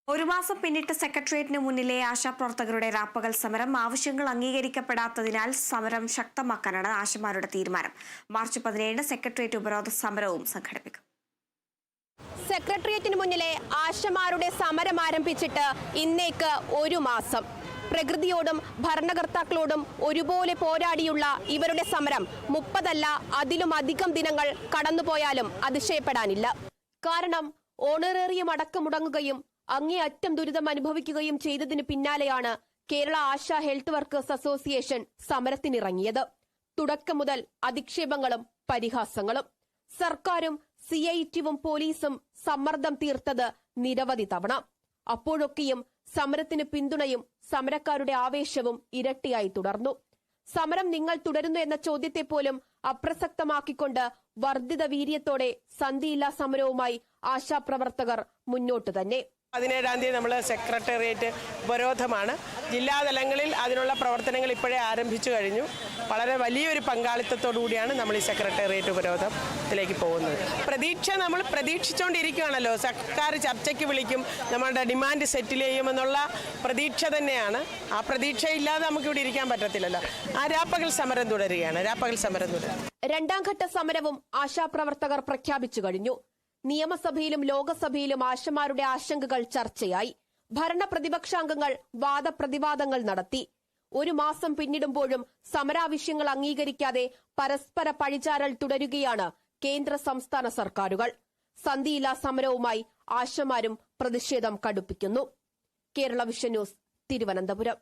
ഒരു മാസം പിന്നിട്ട് സെക്രട്ടേറിയറ്റിന് മുന്നിലെ ആശാപ്രവർത്തകരുടെ രാപ്പകൽ സമരം ആവശ്യങ്ങൾ അംഗീകരിക്കപ്പെടാത്തതിനാൽ സമരം ശക്തമാക്കാനാണ് ആശമാരുടെ തീരുമാനം. മാർച്ച് 17 സെക്രട്ടേറിയറ്റ് ഉപരോധ സമരവും സംഘടിപ്പിക്കും. സെക്രട്ടേറിയറ്റിന് മുന്നിലെ ആശമാരുടെ സമരം ആരംഭിച്ചിട്ട് ഇന്നേക്ക് ഒരു മാസം. പ്രകൃതിയോടും ഭരണകർത്താക്കളോടും ഒരുപോലെ പോരാടിയുള്ള ഇവരുടെ സമരം 30 അതിലുമധികം ദിനങ്ങൾ കടന്നുപോയാലും അതിശയപ്പെടാനില്ല. കാരണം ഓണറേറിയം അടക്കം മുടങ്ങുകയും അങ്ങേയറ്റം ദുരിതം അനുഭവിക്കുകയും ചെയ്തതിന് പിന്നാലെയാണ് Kerala ASHA health workers association സമരത്തിനിറങ്ങിയത്. തുടക്കം മുതൽ അധിക്ഷേപങ്ങളും പരിഹാസങ്ങളും. സർക്കാരും CITവും പോലീസും സമ്മർദ്ദം തീർത്തത് നിരവധി തവണ. അപ്പോഴൊക്കെയും സമരത്തിന് പിന്തുണയും സമരക്കാരുടെ ആവേശവും ഇരട്ടിയായി തുടർന്നു. സമരം നിങ്ങൾ തുടരുന്നു എന്ന ചോദ്യത്തെ പോലും അപ്രസക്തമാക്കിക്കൊണ്ട് വർദ്ധിത വീര്യത്തോടെ സന്ധിയില്ലാ സമരവുമായി ആശാപ്രവർത്തകർ മുന്നോട്ട് തന്നെ. 17-ാം തീയതി നമ്മൾ സെക്രട്ടേറിയറ്റ് ഉപരോധമാണ്. ജില്ലാതലങ്ങളിൽ അതിനുള്ള പ്രവർത്തനങ്ങൾ ഇപ്പോഴേ ആരംഭിച്ചു കഴിഞ്ഞു. വളരെ വലിയൊരു പങ്കാളിത്തത്തോടുകൂടിയാണ് നമ്മൾ ഈ സെക്രട്ടേറിയറ്റ് ഉപരോധത്തിലേക്ക് പോകുന്നത്. നമ്മൾ പ്രതീക്ഷിച്ചുകൊണ്ടിരിക്കുകയാണല്ലോ. സർക്കാർ ചർച്ചയ്ക്ക് വിളിക്കും, നമ്മളുടെ ഡിമാൻഡ് സെറ്റിൽ ചെയ്യുമെന്നുള്ള പ്രതീക്ഷ തന്നെയാണ്. ആ പ്രതീക്ഷയില്ലാതെ നമുക്കിവിടെ ഇരിക്കാൻ പറ്റത്തില്ലല്ലോ. ആ രാപ്പകൽ സമരം തുടരുകയാണ്. രണ്ടാം ഘട്ട സമരവും ആശാപ്രവർത്തകർ പ്രഖ്യാപിച്ചു കഴിഞ്ഞു. നിയമസഭയിലും ലോകസഭയിലും ആശമാരുടെ ആശങ്കകൾ ചർച്ചയായി. ഭരണ പ്രതിപക്ഷാംഗങ്ങൾ വാദപ്രതിവാദങ്ങൾ നടത്തി. ഒരു മാസം പിന്നിടുമ്പോഴും സമരാവശ്യങ്ങൾ അംഗീകരിക്കാതെ പരസ്പര പഴിചാരൽ തുടരുകയാണ് കേന്ദ്ര സംസ്ഥാന സർക്കാരുകൾ. സന്ധിയില്ലാ സമരവുമായി ആശമാരും പ്രതിഷേധം കടുപ്പിക്കുന്നു. Kerala vision news, Thiruvananthapuram.